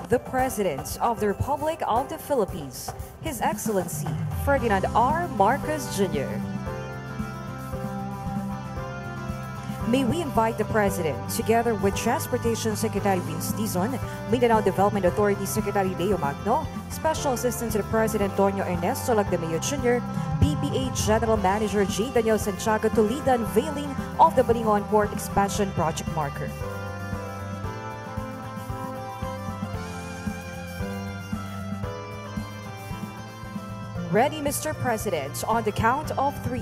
the President of the Republic of the Philippines, His Excellency Ferdinand R. Marcos Jr. May we invite the President, together with Transportation Secretary Vince Dizon, Mindanao Development Authority Secretary Leo Magno, Special Assistant to the President Tonio Ernesto Lagdameo Jr., PPA General Manager J. Daniel Santiago to lead the unveiling of the Balingon Port Expansion Project Marker. Ready, Mr. President, on the count of 3.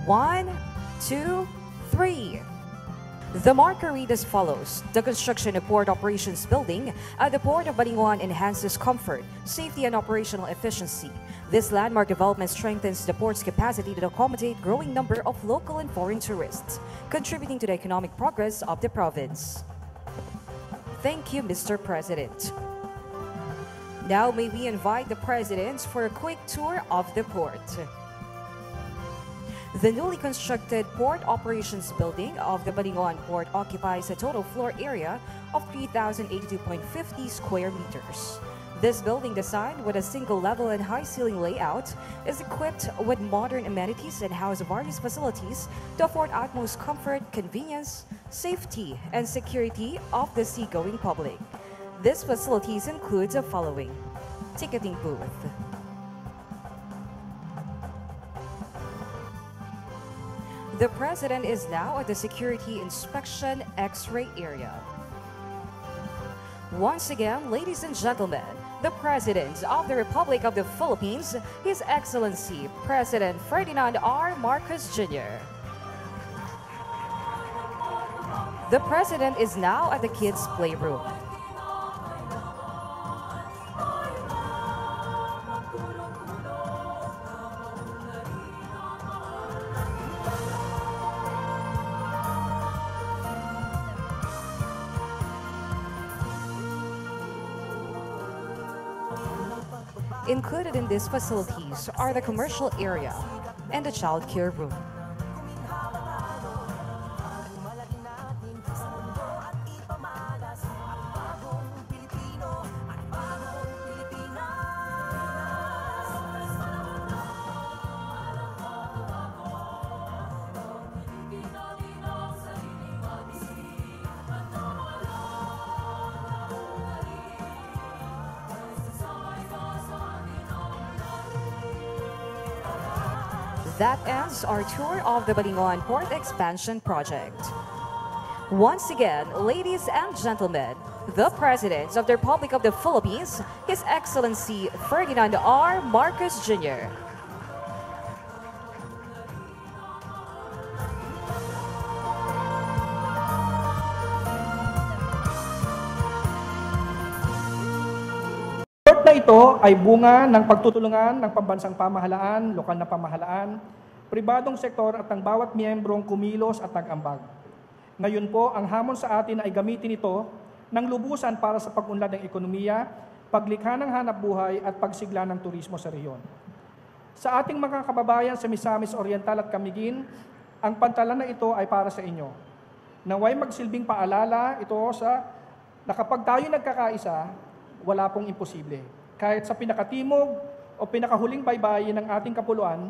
1, 2, 3. The marker read as follows. The construction of Port Operations Building at the Port of Balingon enhances comfort, safety, and operational efficiency. This landmark development strengthens the port's capacity to accommodate growing number of local and foreign tourists, contributing to the economic progress of the province. Thank you, Mr. President. Now may we invite the President for a quick tour of the port. The newly constructed Port Operations Building of the Balingon Port occupies a total floor area of 3,082.50 square meters. This building, designed with a single-level and high-ceiling layout, is equipped with modern amenities and houses various facilities to afford utmost comfort, convenience, safety, and security of the seagoing public. These facilities include the following: ticketing booth, the President is now at the Security Inspection X-ray area. Once again, ladies and gentlemen, the President of the Republic of the Philippines, His Excellency President Ferdinand R. Marcos Jr. The President is now at the kids' playroom. Included in these facilities are the commercial area and the child care room. That ends our tour of the Balingon Port Expansion Project. Once again, ladies and gentlemen, the President of the Republic of the Philippines, His Excellency Ferdinand R. Marcos Jr. Na ito ay bunga ng pagtutulungan ng pambansang pamahalaan, lokal na pamahalaan, pribadong sektor at ang bawat miyembrong kumilos at nag-ambag. Ngayon po, ang hamon sa atin ay gamitin ito ng lubusan para sa pag-unlad ng ekonomiya, paglikha ng hanapbuhay at pagsigla ng turismo sa rehiyon. Sa ating mga kababayan sa Misamis Oriental at Camiguin, ang pantalan na ito ay para sa inyo. Naway magsilbing paalala ito na kapag tayo nagkakaisa, wala pong imposible. Kahit sa pinakatimog o pinakahuling baybayin ng ating kapuluan,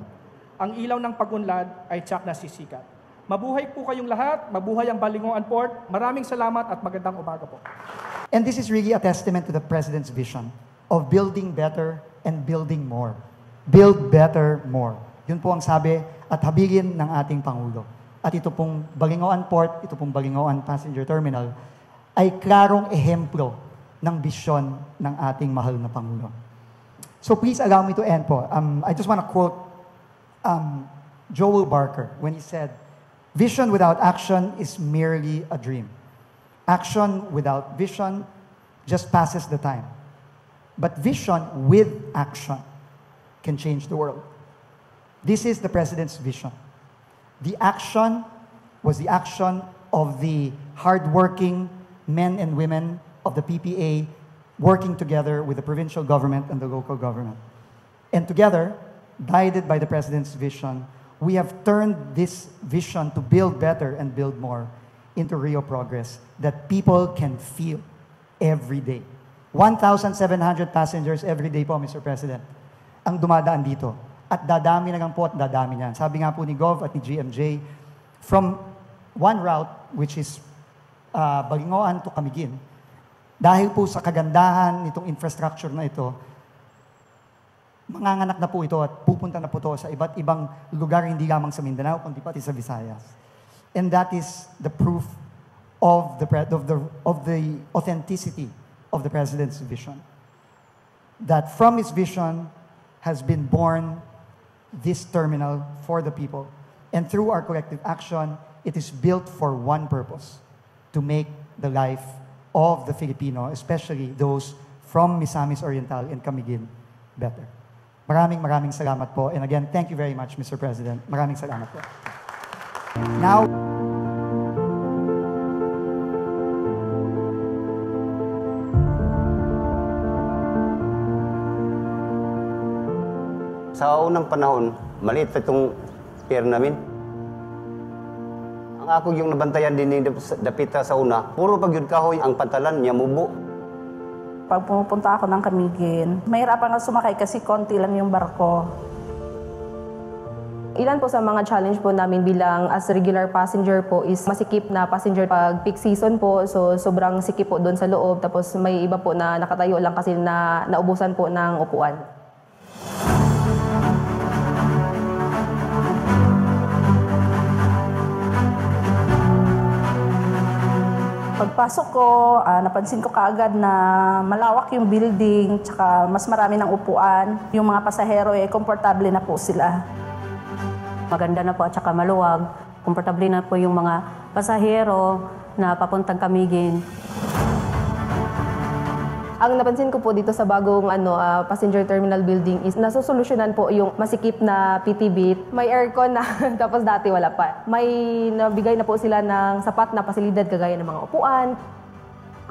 ang ilaw ng pag-unlad ay tiyak na sisikat. Mabuhay po kayong lahat, mabuhay ang Balingon Port. Maraming salamat at magandang umaga po. And this is really a testament to the President's vision of building better and building more. Build better, more. Yun po ang sabi at habilin ng ating Pangulo. At ito pong Balingon Port, ito pong Balingon Passenger Terminal, ay klarong ehemplo ng bisyon ng ating mahal na Pangulo. So please allow me to end po. I just want to quote Joel Barker when he said, "Vision without action is merely a dream. Action without vision just passes the time. But vision with action can change the world." This is the President's vision. The action was the action of the hardworking men and women of the PPA working together with the provincial government and the local government. And together, guided by the President's vision, we have turned this vision to build better and build more into real progress that people can feel every day. 1,700 passengers every day po, Mr. President, ang dumadaan dito. At dadami na lang po at dadami niyan. Sabi nga po ni Gov at ni GMJ, from one route, which is Balingoan to Camiguin, dahil po sa kagandahan nitong infrastructure na ito, manganganak na po ito at pupunta na po ito sa iba't ibang lugar, hindi lamang sa Mindanao, kundi pati sa Visayas. And that is the proof of the authenticity of the President's vision. That from his vision has been born this terminal for the people. And through our collective action, it is built for one purpose, to make the life of the Filipino, especially those from Misamis Oriental and Camiguin, better. Maraming salamat po. And again, thank you very much, Mr. President. Maraming salamat po. Now, sa unang panahon, maliit pa itong pier namin. Ang ako yung nabantayan din ni Dapita sa una, puro pag yun kahoy, ang pantalan niya mubo. Pag pumupunta ako ng Camiguin, mahirapan nga sumakay kasi konti lang yung barko. Ilan po sa mga challenge po namin bilang as regular passenger po is masikip na passenger pag peak season po. So sobrang sikip po doon sa loob. Tapos may iba po na nakatayo lang kasi na naubusan po ng upuan. Pagpasok ko, napansin ko kaagad na malawak yung building, tsaka mas marami ng upuan. Yung mga pasahero, komportable na po sila. Maganda na po at saka maluwag. Komportable na po yung mga pasahero na papuntang Camiguin. Ang napansin ko po dito sa bagong passenger terminal building is nasusolusyonan po yung masikip na PTB. May aircon na tapos dati wala pa. May nabigay na po sila ng sapat na pasilidad kagaya ng mga upuan,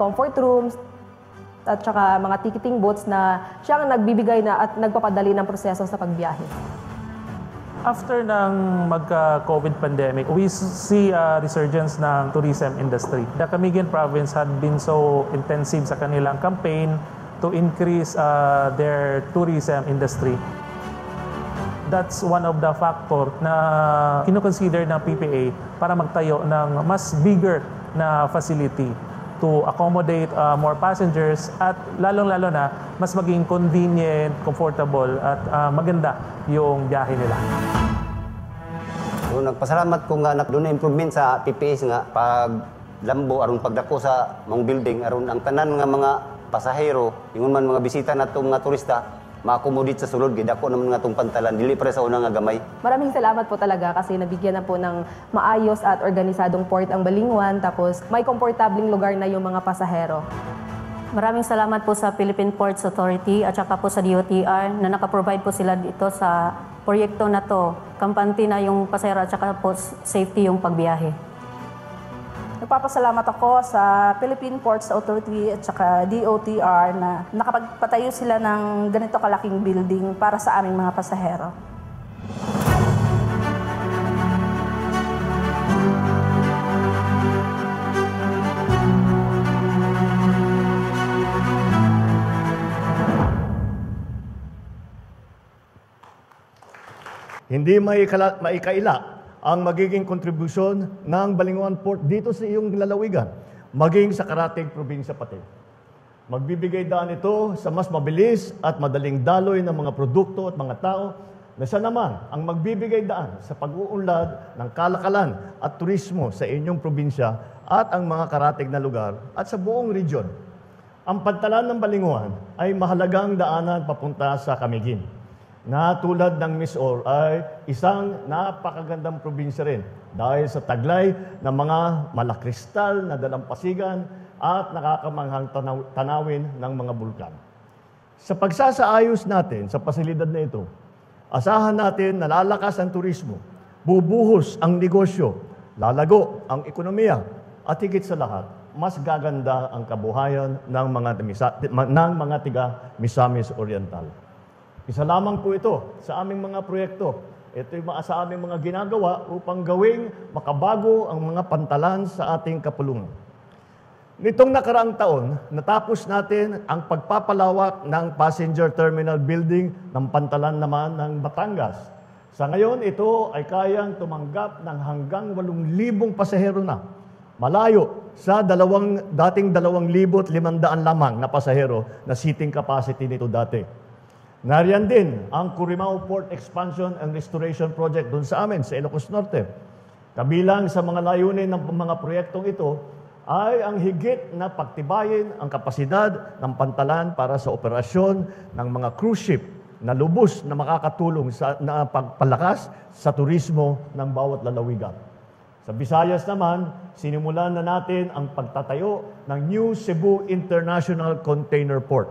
comfort rooms, at saka mga ticketing booths na siyang nagbibigay na at nagpapadali ng proseso sa pagbiyahe. After ng magka-COVID pandemic, we see a resurgence ng tourism industry. The Camiguin province had been so intensive sa kanilang campaign to increase their tourism industry. That's one of the factor na kinoconsider ng PPA para magtayo ng mas bigger na facility to accommodate more passengers at lalong-lalo na mas maging convenient, comfortable at maganda yung biyahe nila. So, nagpasalamat ko nga doon na improvement sa PPS nga pag lambo aron pagdako sa mga building aron ang tanan nga mga pasahero, ingon man mga bisita natong mga turista ma-accommodate sa sulod gid ako naman nga tong pantalan dili para sa una nga gamay. Maraming salamat po talaga kasi nabigyan na po ng maayos at organisadong port ang Balingwan tapos may komportabling lugar na yung mga pasahero. Maraming salamat po sa Philippine Ports Authority at saka po sa DOTR na nakaprovide po sila dito sa proyekto na to. Kampante na yung pasahero at saka po safety yung pagbiyahe. Nagpapasalamat ako sa Philippine Ports Authority at saka DOTR na nakapagpatayo sila ng ganito kalaking building para sa aming mga pasahero. Hindi maikaila ang magiging kontribusyon ng Balinghoan Port dito sa iyong lalawigan, maging sa karatig probinsya pati. Magbibigay daan ito sa mas mabilis at madaling daloy ng mga produkto at mga tao na siya naman ang magbibigay daan sa pag-uunlad ng kalakalan at turismo sa inyong probinsya at ang mga karatig na lugar at sa buong region. Ang pantalan ng Balinghoan ay mahalagang daanan papunta sa Camiguin, na tulad ng Misor ay isang napakagandang probinsya rin dahil sa taglay ng mga malakristal na dalampasigan at nakakamanghang tanawin ng mga bulkan. Sa pagsasaayos natin sa pasilidad na ito, asahan natin na lalakas ang turismo, bubuhos ang negosyo, lalago ang ekonomiya, at higit sa lahat, mas gaganda ang kabuhayan ng mga tiga Misamis Oriental. Isa lamang po ito sa aming mga proyekto. Ito yung sa aming mga ginagawa upang gawing makabago ang mga pantalan sa ating kapulungan. Nitong nakaraang taon, natapos natin ang pagpapalawak ng passenger terminal building ng Pantalan naman ng Batangas. Sa ngayon, ito ay kayang tumanggap ng hanggang 8,000 pasahero na. Malayo sa dating 2,500 lamang na pasahero na seating capacity nito dati. Nariyan din ang Curimaao Port Expansion and Restoration Project doon sa amin, sa Ilocos Norte. Kabilang sa mga layunin ng mga proyektong ito ay ang higit na pagtibayin ang kapasidad ng Pantalan para sa operasyon ng mga cruise ship na lubos na makakatulong sa pagpalakas sa turismo ng bawat lalawigan. Sa Visayas naman, sinimulan na natin ang pagtatayo ng New Cebu International Container Port.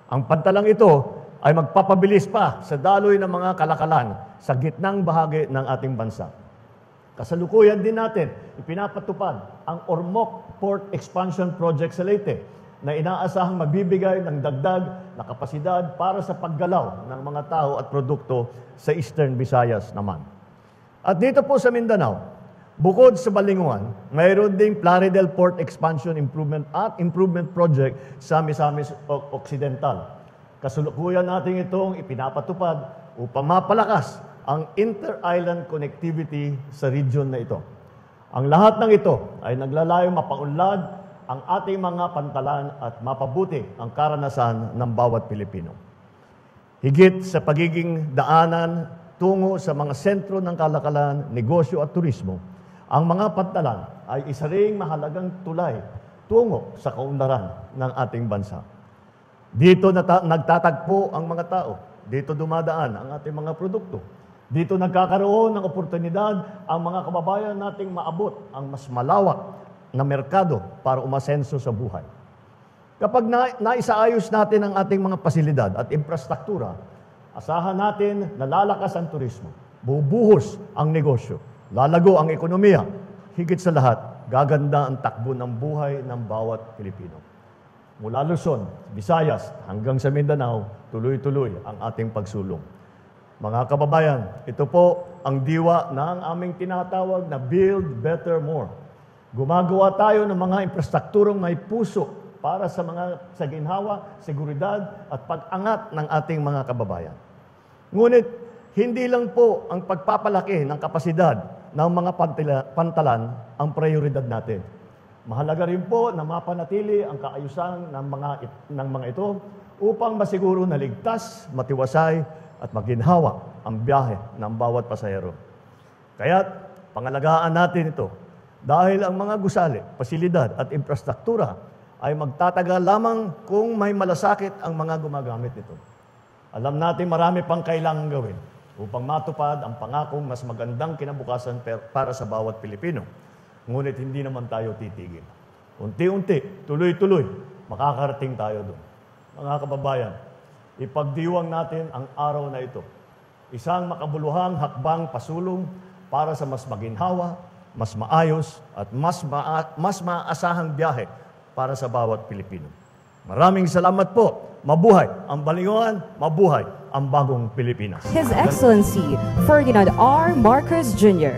Ang pantalang ito ay magpapabilis pa sa daloy ng mga kalakalan sa gitnang bahagi ng ating bansa. Kasalukuyan din natin, ipinapatupad ang Ormoc Port Expansion Project sa Leyte na inaasahang magbibigay ng dagdag na kapasidad para sa paggalaw ng mga tao at produkto sa Eastern Visayas naman. At dito po sa Mindanao, bukod sa Balinguan, mayroon ding Plaridel Port Expansion Improvement Project sa Misamis Occidental. Kasalukuyan natin itong ipinapatupad upang mapalakas ang inter-island connectivity sa region na ito. Ang lahat ng ito ay naglalayong mapaunlad ang ating mga pantalan at mapabuti ang karanasan ng bawat Pilipino. Higit sa pagiging daanan tungo sa mga sentro ng kalakalan, negosyo at turismo, ang mga pantalan ay isa ring mahalagang tulay tungo sa kaunlaran ng ating bansa. Dito nagtatagpo ang mga tao. Dito dumadaan ang ating mga produkto. Dito nagkakaroon ng oportunidad ang mga kababayan nating maabot ang mas malawak na merkado para umasenso sa buhay. Kapag naisaayos natin ang ating mga pasilidad at infrastruktura, asahan natin na lalakas ang turismo, bubuhos ang negosyo, lalago ang ekonomiya, higit sa lahat, gaganda ang takbo ng buhay ng bawat Pilipino. Mula Luzon, Visayas, hanggang sa Mindanao, tuloy-tuloy ang ating pagsulong. Mga kababayan, ito po ang diwa ng aming tinatawag na Build Better More. Gumagawa tayo ng mga infrastrukturong may puso para sa ginhawa, seguridad at pag-angat ng ating mga kababayan. Ngunit, hindi lang po ang pagpapalaki ng kapasidad ng mga pantalan ang prioridad natin. Mahalaga rin po na mapanatili ang kaayusan ng mga ito upang masiguro na ligtas, matiwasay at maginhawa ang biyahe ng bawat pasahero. Kaya't pangalagaan natin ito dahil ang mga gusali, pasilidad at infrastruktura ay magtatagal lamang kung may malasakit ang mga gumagamit nito. Alam natin marami pang kailangang gawin upang matupad ang pangakong mas magandang kinabukasan para sa bawat Pilipino. Ngunit hindi naman tayo titigil. Unti-unti, tuloy-tuloy, makakarating tayo doon. Mga kababayan, ipagdiwang natin ang araw na ito. Isang makabuluhang hakbang pasulong para sa mas maginhawa, mas maayos, at mas maasahang biyahe para sa bawat Pilipino. Maraming salamat po. Mabuhay ang Balinguan, mabuhay ang bagong Pilipinas. His Excellency Ferdinand R. Marcos Jr.